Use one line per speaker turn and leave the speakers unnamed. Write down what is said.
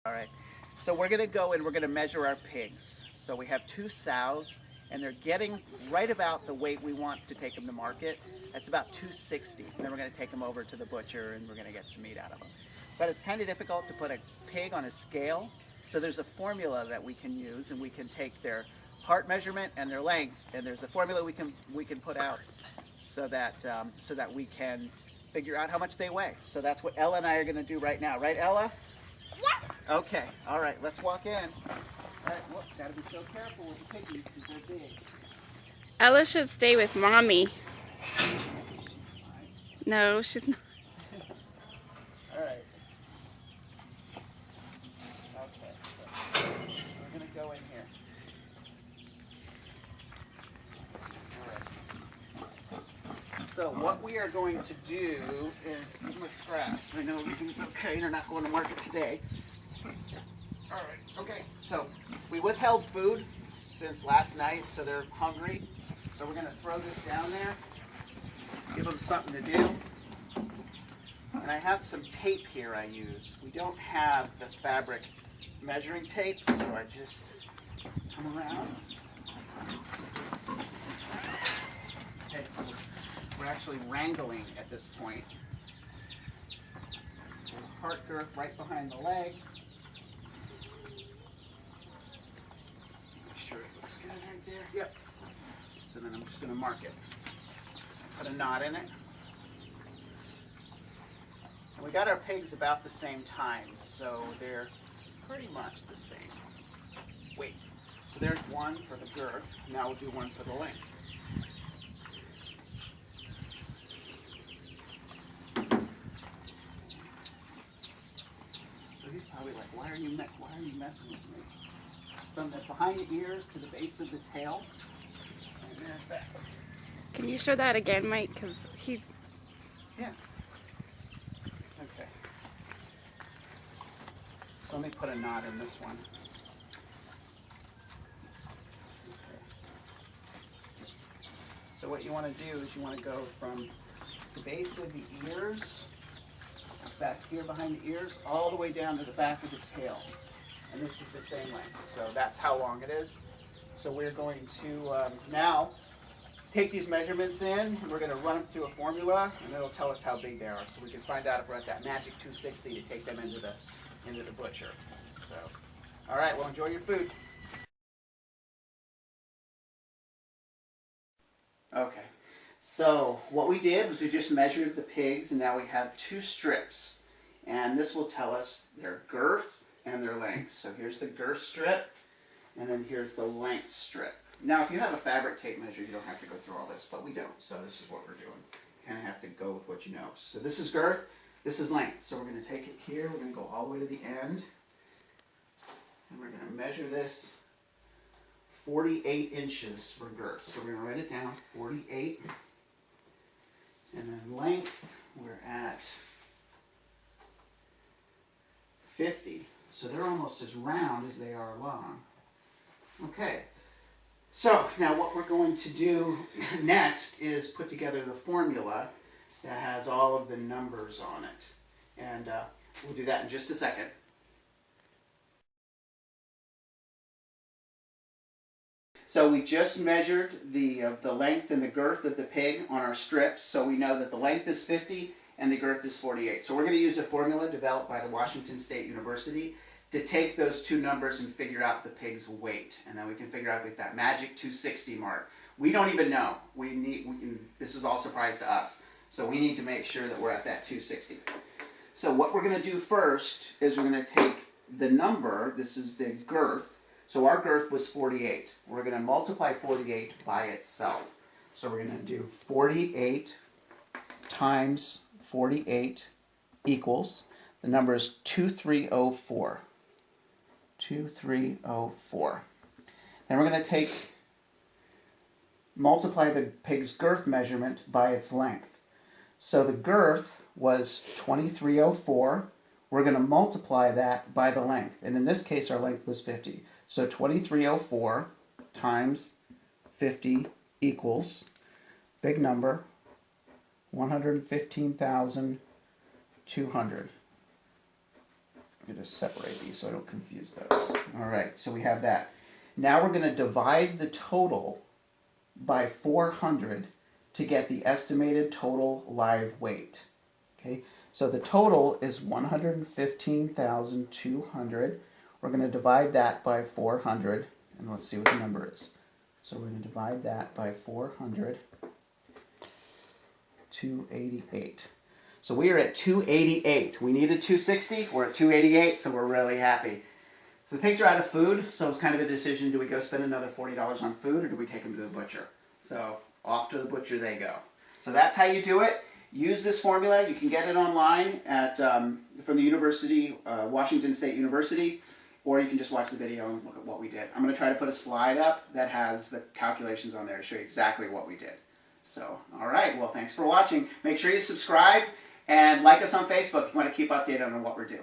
All right. So we're going to go and we're going to measure our pigs. So we have two sows, and they're getting right about the weight we want to take them to market. That's about 260. And then we're going to take them over to the butcher, and we're going to get some meat out of them. But it's kind of difficult to put a pig on a scale. So there's a formula that we can use, and we can take their heart measurement and their length, and there's a formula we can put out so that we can figure out how much they weigh. So that's what Ella and I are going to do right now, right, Ella? Okay, all right, let's walk in. All right, look, gotta be so careful with the piggies because they're big.
Ella should stay with mommy.
All right.
No, she's not.
All right. Okay, so we're gonna go in here. All right. So what we are going to do is give them a scratch. I know everything's okay. They're not going to market today. All right. Okay. So we withheld food since last night, so they're hungry. So we're gonna throw this down there. Give them something to do. And I have some tape here I use. We don't have the fabric measuring tape, so I just come around. Okay, so we're actually wrangling at this point. So heart girth right behind the legs. Make sure it looks good right there. Yep. So then I'm just going to mark it. Put a knot in it. And we got our pigs about the same time, so they're pretty much the same weight. So there's one for the girth. Now we'll do one for the length. So he's probably like, why are you messing with me? From the behind the ears to the base of the tail. And there's that.
Can you show that again, Mike? Because he's...
Yeah. Okay. So let me put a knot in this one. Okay. So what you want to do is you want to go from the base of the ears, back here behind the ears, all the way down to the back of the tail. And this is the same length. So that's how long it is. So we're going to now take these measurements in, and we're going to run them through a formula, and it'll tell us how big they are, so we can find out if we're at that magic 260 to take them into the butcher. So, all right, well, enjoy your food. Okay, so what we did was we just measured the pigs, and now we have two strips, and this will tell us their girth and their length. So here's the girth strip, and then here's the length strip. Now, if you have a fabric tape measure, you don't have to go through all this, but we don't, so this is what we're doing. Kind of have to go with what you know. So this is girth, this is length. So we're going to take it here, we're going to go all the way to the end, and we're going to measure this 48 inches for girth. So we're going to write it down, 48. And then length, we're at 50. So they're almost as round as they are long. Okay. So now what we're going to do next is put together the formula that has all of the numbers on it. And we'll do that in just a second. So we just measured the length and the girth of the pig on our strips, so we know that the length is 50 and the girth is 48. So we're going to use a formula developed by the Washington State University to take those two numbers and figure out the pig's weight, and then we can figure out like that magic 260 mark. We don't even know. This is all surprise to us. So we need to make sure that we're at that 260. So what we're going to do first is we're going to take the number. This is the girth. So our girth was 48. We're going to multiply 48 by itself. So we're going to do 48 times 48 equals, the number is 2304. 2304. Then we're going to multiply the pig's girth measurement by its length. So the girth was 2304. We're going to multiply that by the length. And in this case, our length was 50. So 2304 times 50 equals, big number, 115,200. I'm going to separate these so I don't confuse those. All right, so we have that. Now we're going to divide the total by 400 to get the estimated total live weight. Okay, so the total is 115,200. We're going to divide that by 400, and let's see what the number is. So we're going to divide that by 400, 288. So we are at 288. We needed 260. We're at 288, so we're really happy. So the pigs are out of food, so it's kind of a decision. Do we go spend another $40 on food, or do we take them to the butcher? So off to the butcher they go. So that's how you do it. Use this formula. You can get it online at from the university, Washington State University, or you can just watch the video and look at what we did. I'm going to try to put a slide up that has the calculations on there to show you exactly what we did. So, all right. Well, thanks for watching. Make sure you subscribe and like us on Facebook if you want to keep updated on what we're doing.